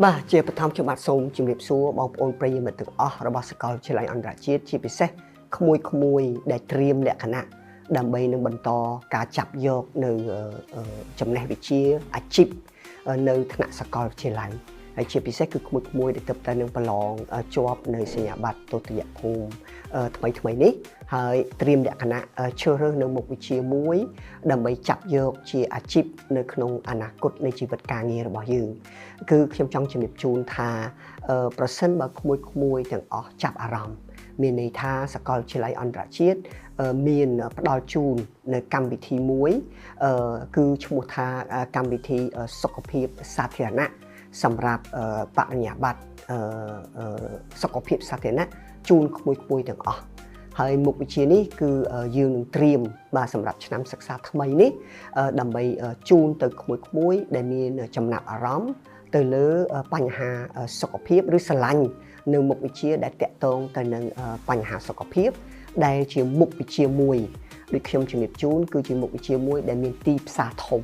បាទជាបឋមខ្ញុំបាទសូមជម្រាបសួរបងប្អូនប្រិយមិត្តទាំងអស់របស់សាកលវិទ្យាល័យអន្តរជាតិជាពិសេសក្មួយដែលត្រៀមលក្ខណៈដើម្បីនឹងបន្តការចាប់យកនៅចំណេះវិជ្ជាអាជីពនៅថ្នាក់សាកលវិទ្យាល័យហើយជាពិសេសគឺក្មួយដែលទើបតែនឹងប្រឡងជាប់នៅសញ្ញាបត្រទុតិយភូមិថ្មីនេះហើយត្រៀមលក្ខណៈជ្រើសរើសនៅមុខវិជ្ជាមួយដើម្បីចាប់យកជាអាជីពនៅក្នុងអនាគតនៃជីវិតការងាររបស់យើងគឺខ្ញុំចង់ជំរាបជូនថាប្រសិនបើក្មួយទាំងអស់ចាប់អារម្មណ៍មានន័យថាសាកលវិទ្យាល័យអន្តរជាតិមានផ្ដល់ជូននៅកម្មវិធីមួយគឺឈ្មោះថាកម្មវិធីសុខភាពសាធារណៈសម្រាប់បរិញ្ញាបត្រសុខភាពសាធារណៈជូនក្មួយទាំងអស់ហើយមុខវិជ្ជានេះគឺយើងនឹងត្រៀមបាទសម្រាប់ឆ្នាំសិក្សាថ្មីនេះដើម្បីជូនទៅក្មួយដែលមានចំណាប់អារម្មណ៍ទៅលើបញ្ហាសុខភាពឬស្រឡាញ់នៅមុខវិជ្ជាដែលតាក់ទងទៅនឹងបញ្ហាសុខភាពដែលជាមុខវិជ្ជាមួយដូចខ្ញុំជំរាបជូនគឺជាមុខវិជ្ជាមួយដែលមានទីផ្សារធំ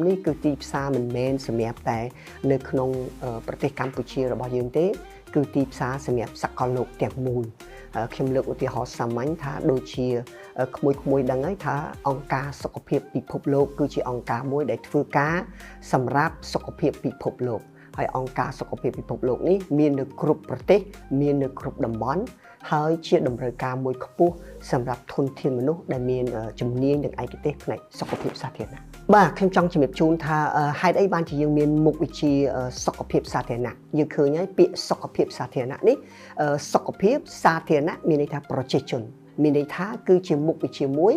នេះគឺទីផ្សារមិនមែនសម្រាប់តែនៅក្នុងប្រទេសកម្ពុជារបស់យើងទេគឺទីផ្សារសម្រាប់សកលលោកទាំងមូលខ្ញុំលើកឧទាហរណ៍សាមញ្ញថាដូចជាក្មួយដឹងហើយថាអង្គការសុខភាពពិភពលោកគឺជាអង្គការមួយដែលធ្វើការសម្រាប់សុខភាពពិភពលោកហើយអង្គការសុខភាពពិភពលោកនេះមាននៅគ្រប់ប្រទេសមាននៅគ្រប់តំបន់ហើយជាតម្រូវការមួយខ្ពស់សម្រាប់ធនធានមនុស្សដែលមានជំនាញនិងឯកទេសផ្នែកសុខភាពសាធារណៈបាទខ្ញុំចង់ជំរាបជូនថាហេតុអីបានជាយើងមានមុខវិជ្ជាសុខភាពសាធារណៈយើងឃើញហើយពាក្យសុខភាពសាធារណៈនេះសុខភាពសាធារណៈមានន័យថាប្រជាជនមានន័យថាគឺជាមុខវិជ្ជាមួយ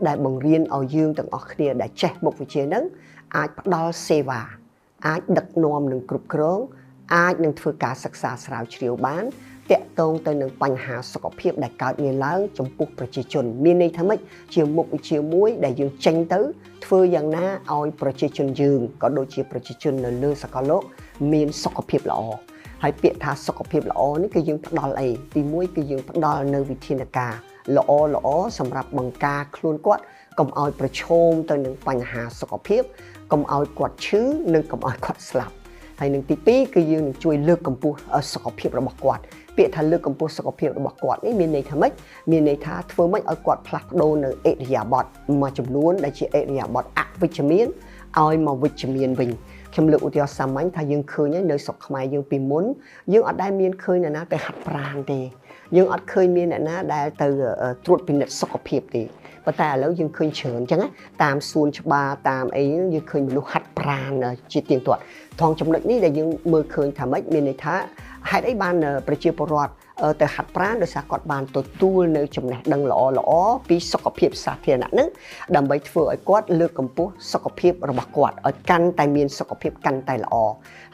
ដែលបង្រៀនឲ្យយើងទាំងអស់គ្នាដែលចេះមុខវិជ្ជាហ្នឹងអាចផ្ដល់សេវាអាចដឹកនាំនិងគ្រប់គ្រងអាចនឹងធ្វើការសិក្សាស្រាវជ្រាវបានតាក់ទងទៅនឹងបញ្ហាសុខភាពដែលកើតមានឡើងចំពោះប្រជាជនមានន័យថាម៉េចជាមុខវិជ្ជាមួយដែលយើងចេញទៅធ្វើយ៉ាងណាឲ្យប្រជាជនយើងក៏ដូចជាប្រជាជននៅលើសកលលោកមានសុខភាពល្អហើយពាក្យថាសុខភាពល្អនេះគឺយើងផ្ដល់អីទីមួយគឺយើងផ្ដល់នៅវិធានការល្អសម្រាប់បង្ការខ្លួនគាត់កុំឲ្យប្រឈមទៅនឹងបញ្ហាសុខភាពកុំឲ្យគាត់ឈឺនិងកុំឲ្យគាត់ស្លាប់ហើយនឹងទី2គឺយើងនឹងជួយលើកកម្ពស់សុខភាពរបស់គាត់ពាក្យថាលើកកម្ពស់សុខភាពរបស់គាត់នេះមានន័យថាម៉េចមានន័យថាធ្វើម៉េចឲ្យគាត់ផ្លាស់ប្ដូរនៅអិរិយាបថមួយចំនួនដែលជាអិរិយាបថអវិជ្ជមានឲ្យមកវិជ្ជមានវិញខ្ញុំលើកឧទាហរណ៍សាមញ្ញថាយើងឃើញនៅស្រុកខ្មែរយើងពីមុនយើងអត់ដែលមានឃើញអ្នកណាទៅហាត់ប្រាណទេយើងអត់ឃើញមានអ្នកណាដែលទៅត្រួតពិនិត្យសុខភាពទេប៉ុន្តែឥឡូវយើងឃើញច្រើនអញ្ចឹងតាមសួនច្បារតាមអីយើងឃើញមនុស្សហាត់ប្រាណជាទៀងទាត់ថងចំណុចនេះដែលយើងមើលឃើញថាម៉េចមានន័យថាហេតុអីបានប្រជាពលរដ្ឋទៅហាត់ប្រាណដោយសារគាត់បានទទួលនៅចំណេះដឹងល្អពីសុខភាពសាធារណៈហ្នឹងដើម្បីធ្វើឲ្យគាត់លើកកម្ពស់សុខភាពរបស់គាត់ឲ្យកាន់តែមានសុខភាពកាន់តែល្អ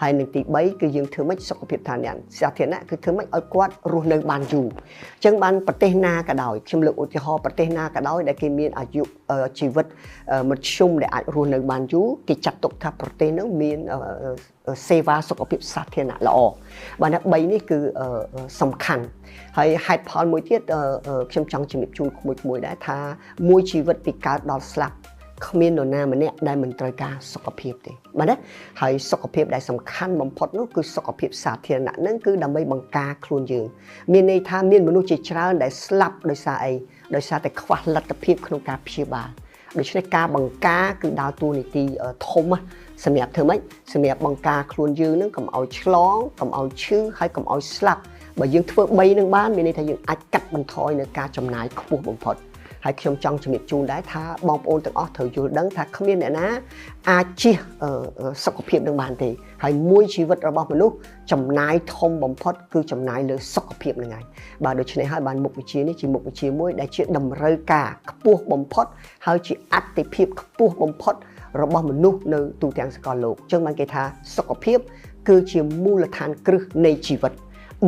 ហើយនឹងទី3គឺយើងធ្វើម៉េចសុខភាពសាធារណៈគឺធ្វើម៉េចឲ្យគាត់រស់នៅបានយូរអញ្ចឹងបានប្រទេសណាក៏ដោយខ្ញុំលើកឧទាហរណ៍ប្រទេសណាក៏ដោយដែលគេមានអាយុជីវិតមធ្យមដែលអាចរស់នៅបានយូរគេចាត់ទុកថាប្រទេសហ្នឹងមានសេវាសុខភាពសាធារណៈល្អបាទ3នេះគឺសំខាន់ហើយហេតុផលមួយទៀតខ្ញុំចង់ជំរាបជូនក្មួយដែរថាមួយជីវិតពីកើតដល់ស្លាប់គ្មាននរណាម្នាក់ដែលមិនត្រូវការសុខភាពទេបាទណាហើយសុខភាពដែលសំខាន់បំផុតនោះគឺសុខភាពសាធារណៈហ្នឹងគឺដើម្បីបង្ការខ្លួនយើងមានន័យថាមានមនុស្សជាច្រើនដែលស្លាប់ដោយសារអីដោយសារតែខ្វះលទ្ធភាពក្នុងការព្យាបាលដូច្នេះការបង្ការគឺដើរតួនាទីធំសម្រាប់ធ្វើម៉េចសម្រាប់បង្ការខ្លួនយើងនឹងកុំឲ្យឆ្លងកុំឲ្យឈឺហើយកុំឲ្យស្លាប់បើយើងធ្វើ3នឹងបានមានន័យថាយើងអាចកាត់បន្ថយនៅការចំណាយខ្ពស់បំផុតហើយខ្ញុំចង់ជំរាបជូនដែរថាបងប្អូនទាំងអស់ត្រូវយល់ដឹងថាគ្មានអ្នកណាអាចជៀសសុខភាពនឹងបានទេហើយមួយជីវិតរបស់មនុស្សចំណាយធំបំផុតគឺចំណាយលើសុខភាពនឹងហើយបាទដូច្នេះហើយបានមុខវិជ្ជានេះជាមុខវិជ្ជាមួយដែលជាតម្រូវការខ្ពស់បំផុតហើយជាអត្ថិភាពខ្ពស់បំផុតរបស់មនុស្សនៅទូទាំងសកលលោកអញ្ចឹងបានគេថាសុខភាពគឺជាមូលដ្ឋានគ្រឹះនៃជីវិត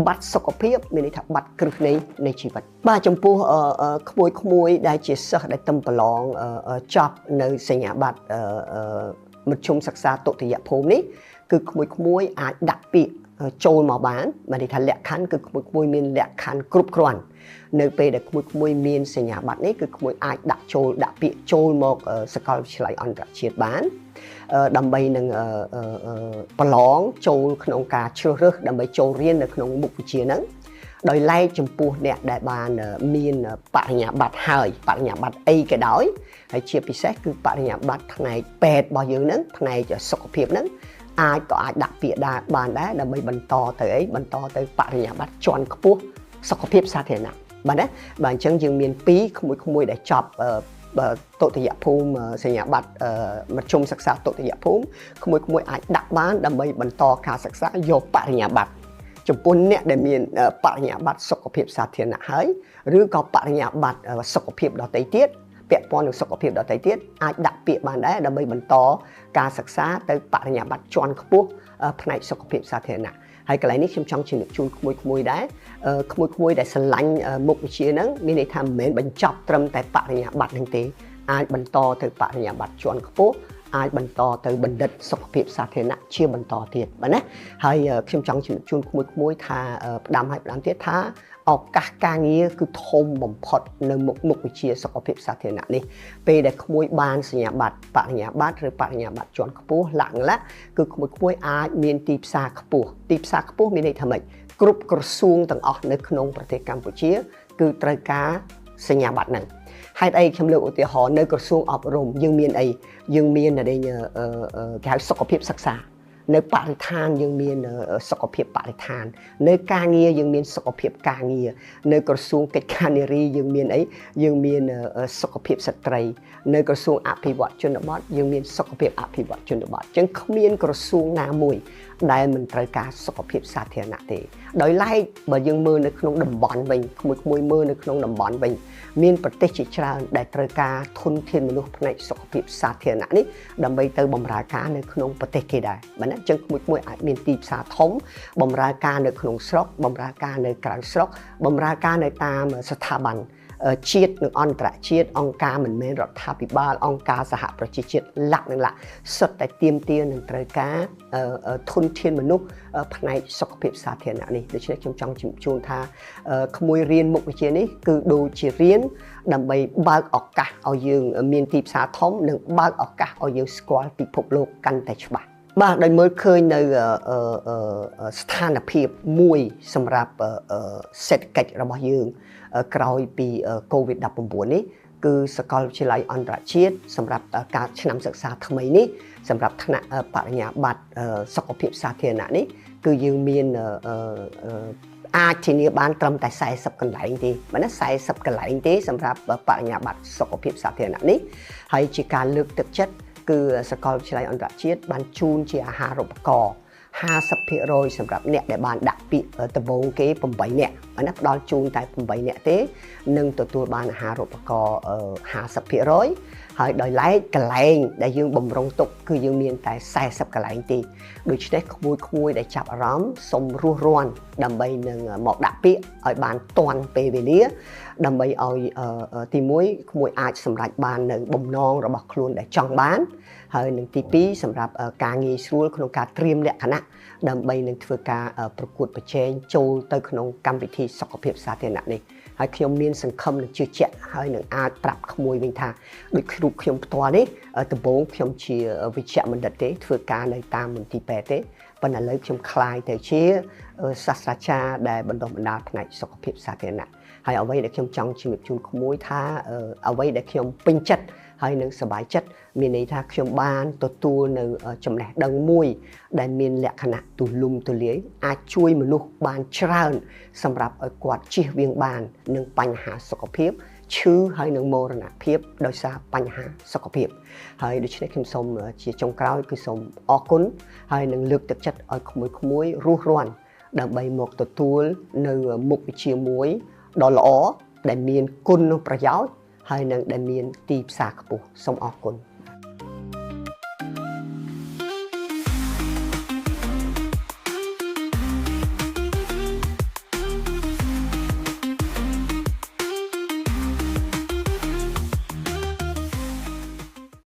បាត់សុខភាពមានន័យថាបាត់គ្រឹះនៃជីវិតបាទចំពោះក្មួយដែលជាសិស្សដែលទំប្រឡងចប់នៅសញ្ញាបត្រមធ្យមសិក្សាទុតិយភូមិនេះគឺក្មួយអាចដាក់ពាក្យចូលមកបានមានន័យថាលក្ខខណ្ឌគឺក្មួយមានលក្ខខណ្ឌគ្រប់គ្រាន់នៅពេលដែលក្មួយមានសញ្ញាបត្រនេះគឺក្មួយអាចដាក់ពាក្យចូលមកសាកលវិទ្យាល័យអន្តរជាតិបាន đầm bay nâng bà lóng châu nông cá chưa rớt đầm bay châu riêng được nông mục chia nắng đôi lay chùm pu nè đại bàn miền bạn nhà bát hơi bạn nhà bát ấy cái đói hay chia pi xét cứ bạn nhà bát thằng này pet bao nhiêu nắng thằng này cho sọc phiệp nắng ai có ai đặt việc đa bàn đá đầm bay bần to tới bạn nhà bát tròn cua sọc phiệp xa thế nào bạn đấy bạn chẳng dừng miền pí không mùi để chọc tội tự giác phùm sẽ nhà bát mặt chung sắc sảo tội tự giác phùm không mùi ai đặt bán đầm bay bần to cả sắc sảo vô bạn nhà bát chụp bún nè để miền bạn nhà bát sọc phiệp xa thế nào hỡi rứa có bạn nhà bát sọc phiệp đó tới tiết bẹt pon được sọc phiệp đó tới tiết ai đặt việc bàn đấy đầm bay bần to cả sắc sảo tới bạn nhà bát tròn cua này sọc phiệp xa thế nào hay cái này trong chương trình mùi đấy mùi để săn lạnh mục chia nắng mình để tham mến bánh chọc trầm tại bạn nhà bạn hình tế ai bánh to từ bạn nhà bạn chọn phố ai bánh to từ bánh đất sọc phiệp xa thế nặng chia bánh to thiệt bạn ấy hay trong chương trình mùi tha đam hay đam tiết tha ở các ca nghĩa cứ thôm bầm phật nơi mục chia sọc phiệp xa thế nặng đi về để mùi ban nhà bạn nhà bạn chọn phố lặng lá cứ mùi ai miền tịp xa phố mình để tham mệnh groupกระทรวงต่างออกในขนมประเทศกัมพูชีคือตรการสัญญาบัตรนั้นให้ไอ้คำเลือกอุทิหรณ์ในกระทรวงอบรมยังมีไอ้ยังมีอะไรเนี่ยการสุขภาพศึกษาในปริธานยังมีสุขภาพปริธานในการเงียยังมีสุขภาพการเงียในกระทรวงกิจการนิรียังมีไอ้ยังมีสุขภาพสตรีในกระทรวงอภิวัตชนบทยังมีสุขภาพอภิวัตชนบทจึงเขามีกระทรวงนามวยได้มันตรการสุขภาพสาธารณะทีโดยไล่บ่ยังมือในขนมดำบอลวิ่งขโมยมือในขนมดำบอลวิ่งมีประเทศจิตราได้ตรการทุนเทียนมนุษย์ในสุขภาพสาธารณะนี้ดำไปเติมบำราการในขนมประเทศกี่ได้บัดนั้นจึงขโมยอาจมีตีสาทมบำราการในขนมสล็อกบำราการในกลางสล็อกบำราการในตามสถาบันเชียดหนึ่งอันตรเชียดองค์การเหมือนเมรัฐพิบาลองค์การสหประชาชาติหลักหนึ่งละสุดแต่เตรียมหนึ่งตรการทุนเทียนมนุษย์ภายในสุขภาพสาธารณะนี้โดยเฉพาะจงจุดจูนท่าขโมยเรียนมุกวิจัยนี้คือดูจีเรียนดำไปบางออกกะเอายืงมีนตีสาทมหนึ่งบางออกกะเอายืงสกอลปิดพบโลกกันแต่ฉบับบางได้เมื่อเคยในสถานภาพมวยสำหรับเศรษฐกิจระบายยืงกลายปีโควิด-19 นี้คือสกอลวิทยาลัยอันตรชีตสำหรับการนำศึกษาทำไมนี้สำหรับคณะปริญญาบัตรสุขภาพสาธารณะนี้คือยังมีอาชีพบ้านตรมแต่ใส่สับกันหลายทีมันน่าใส่สับกันหลายทีสำหรับปริญญาบัตรสุขภาพสาธารณะนี้ให้จีการเลือกตึกเช็ดคือสกอลวิทยาลัยอันตรชีตบ้านจูนเชียหารุปกร50%สำหรับเนี่ยได้บานดักปีตะบงเก๋ปุ่มใบเนี่ยอันนั้นดอนจูนแต่ปุ่มใบเนี่ยเต้หนึ่งตัวบานหารูปกร50%ให้โดยไล่กระแลงได้ยืงบ่มรงตกคือยืงเมียนแต่ใส่สับกระแลงตีโดยใช้ขโมยได้จับร้อมสมรัวรวนดำใบหนึ่งหมอกดักปีเอาบานตอนเปเวเลียดำใบเอาตีมุ้ยขโมยอาจสำหรับบานหนึ่งบ่มนองระบบครูนได้จังบ้านให้หนึ่งตีปีสำหรับการงีสู้ขนมการเตรียมเนี่ยคณะดำใบหนึ่งធ្វើការប្រកួតប្រជែងចូលទៅក្នុងកម្មវិធីសុខភាពសាធារណៈនេះហើយខ្ញុំមានសង្ឃឹមនឹងជឿជាក់ហើយនឹងអាចប្រាប់ក្មួយវិញថាដូចគ្រូខ្ញុំផ្ទាល់នេះដំបូងខ្ញុំជាវិជ្ជបណ្ឌិតទេធ្វើការនៅតាមមន្ទីរពេទ្យទេប៉ុន្តែឥឡូវខ្ញុំក្លាយទៅជាសាស្ត្រាចារ្យដែលបណ្ដុះបណ្ដាលផ្នែកសុខភាពសាធារណៈហើយអ្វីដែលខ្ញុំចង់ជម្រាបជូនក្មួយថាអ្វីដែលខ្ញុំពេញចិត្តហើយនឹងសប្បាយចិត្តមានន័យថាខ្ញុំបានទទួលនៅចំណេះដឹងមួយដែលមានលក្ខណៈទូលំទូលាយអាចជួយមនុស្សបានច្រើនសម្រាប់ឲ្យគាត់ជៀសវាងបាននឹងបញ្ហាសុខភាពឈឺហើយនឹងមរណភាពដោយសារបញ្ហាសុខភាពហើយដូច្នេះខ្ញុំសូមជាចុងក្រោយគឺសូមអរគុណហើយនឹងលើកទឹកចិត្តឲ្យក្មួយរស់រានដើម្បីមកទទួលនៅមុខវិជ្ជាមួយដ៏ល្អដែលមានគុណប្រយោជន៍ហើយនឹងដែលមានទីផ្សារខ្ពស់សូមអរគុណ